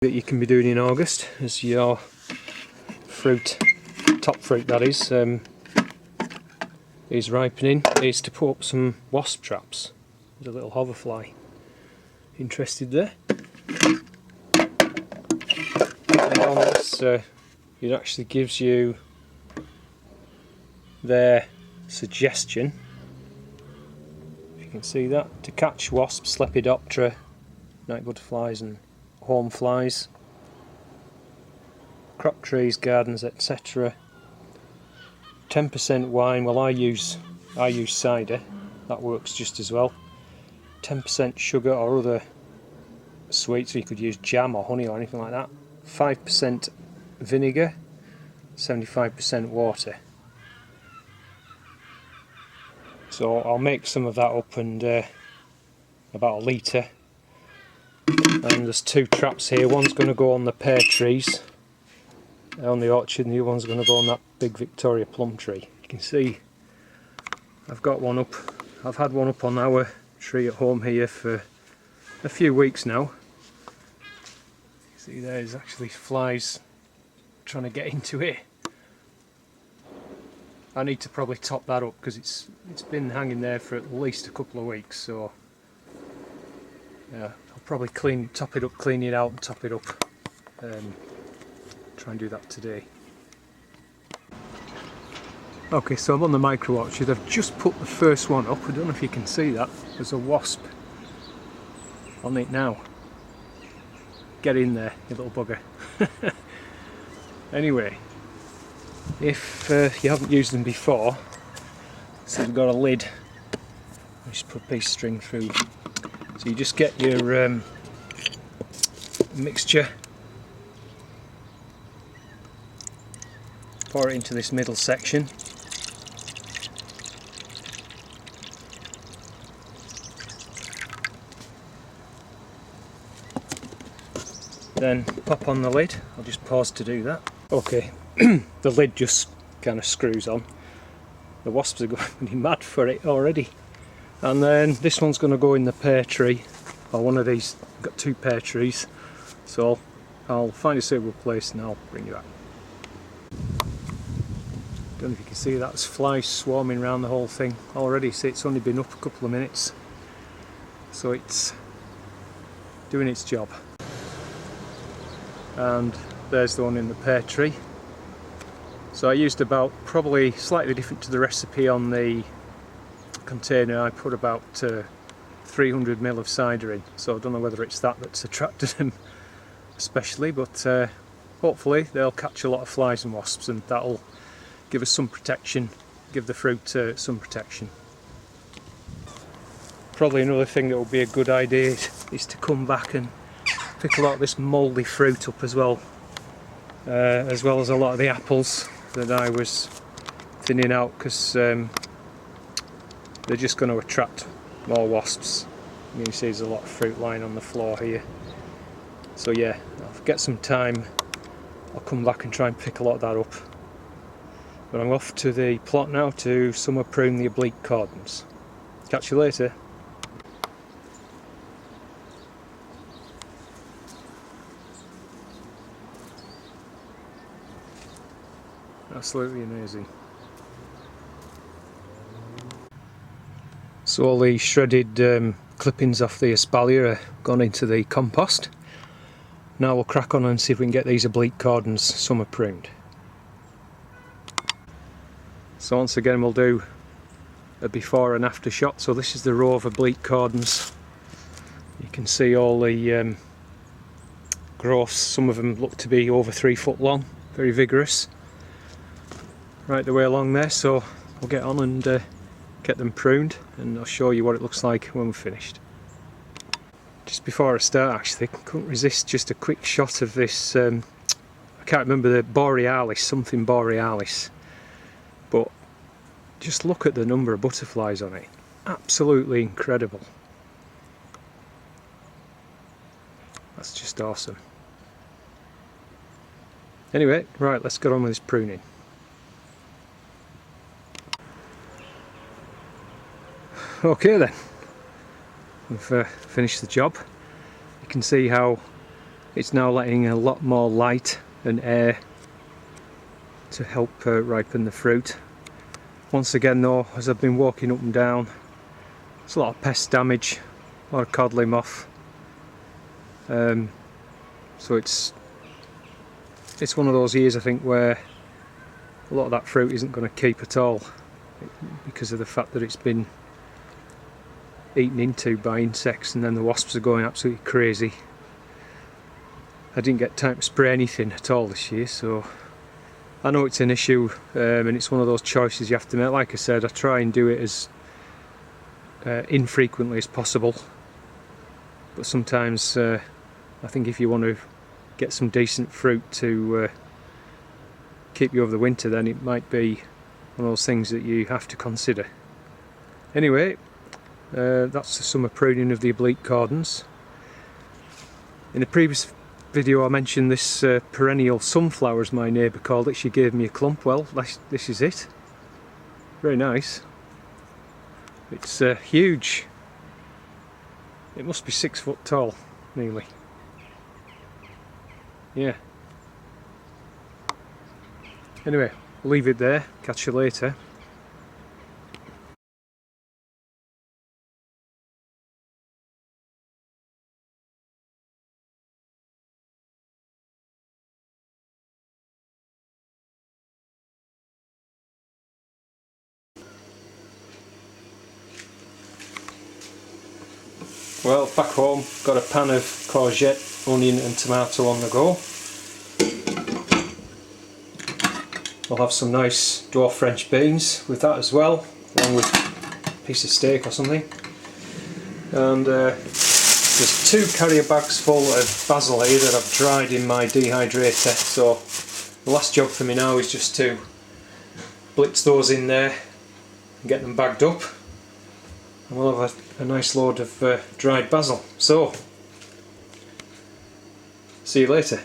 that you can be doing in August as your fruit, top fruit that is ripening, is to put up some wasp traps. There's a little hoverfly interested there. And on this, it actually gives you their suggestion, if you can see that, to catch wasps, Lepidoptera, night butterflies and home flies, crop trees, gardens, etc. 10% wine. Well, I use cider. That works just as well. 10% sugar or other sweets, so you could use jam or honey or anything like that. 5% vinegar, 75% water. So I'll make some of that up, and about a litre. And there's two traps here. One's going to go on the pear trees on the orchard, and the other one's going to go on that big Victoria plum tree. You can see I've got one up. I've had one up on our tree at home here for a few weeks now. You see there's actually flies trying to get into it. I need to probably top that up because it's been hanging there for at least a couple of weeks, so yeah, I'll probably top it up, clean it out and top it up. Try and do that today. Okay, so I'm on the micro orchard. I've just put the first one up. I don't know if you can see that. There's a wasp on it now. Get in there, you little bugger. Anyway, if you haven't used them before, so they've got a lid. I just put a piece of string through. So you just get your mixture, pour it into this middle section. Then pop on the lid. I'll just pause to do that. Okay, the lid just kind of screws on. The wasps are going mad for it already. And then this one's going to go in the pear tree, or one of these. I've got two pear trees, so I'll find a suitable place and I'll bring you back. Don't know if you can see that. There's flies swarming around the whole thing already. See, it's only been up a couple of minutes, so it's doing its job. And there's the one in the pear tree. So I used about, probably slightly different to the recipe on the container, I put about 300ml of cider in, so I don't know whether it's that's attracted them especially, but hopefully they'll catch a lot of flies and wasps, and that'll give us some protection, give the fruit some protection. Probably another thing that would be a good idea is to come back and pick a lot of this mouldy fruit up as well as a lot of the apples that I was thinning out, because they're just going to attract more wasps. You can see there's a lot of fruit lying on the floor here. So yeah, I'll get some time, I'll come back and try and pick a lot of that up. But I'm off to the plot now to summer prune the oblique cordons. Catch you later. Absolutely amazing. So all the shredded clippings off the espalier are gone into the compost. Now we'll crack on and see if we can get these oblique cordons summer pruned. So once again we'll do a before and after shot. So this is the row of oblique cordons. You can see all the growths. Some of them look to be over 3 foot long, very vigorous. Right the way along there, so we'll get on and get them pruned, and I'll show you what it looks like when we're finished. Just before I start, actually, I couldn't resist just a quick shot of this, I can't remember, the borealis, something borealis, but just look at the number of butterflies on it. Absolutely incredible. That's just awesome. Anyway, right, let's get on with this pruning. Okay then, we've finished the job. You can see how it's now letting a lot more light and air to help ripen the fruit. Once again though, as I've been walking up and down, there's a lot of pest damage, a lot of codling moth. So it's one of those years I think where a lot of that fruit isn't going to keep at all because of the fact that it's been eaten into by insects, and then the wasps are going absolutely crazy. I didn't get time to spray anything at all this year, so I know it's an issue, and it's one of those choices you have to make. Like I said, I try and do it as infrequently as possible, but sometimes I think if you want to get some decent fruit to keep you over the winter, then it might be one of those things that you have to consider. Anyway, that's the summer pruning of the oblique cordons. In the previous video I mentioned this perennial sunflower, as my neighbour called it. She gave me a clump. Well, this is it. Very nice. It's huge. It must be 6 foot tall, nearly. Yeah. Anyway, I'll leave it there. Catch you later. Well, back home, got a pan of courgette, onion and tomato on the go. I'll have some nice dwarf French beans with that as well, along with a piece of steak or something. And there's 2 carrier bags full of basil here that I've dried in my dehydrator, so the last job for me now is just to blitz those in there and get them bagged up, and we'll have a nice load of dried basil. So, see you later.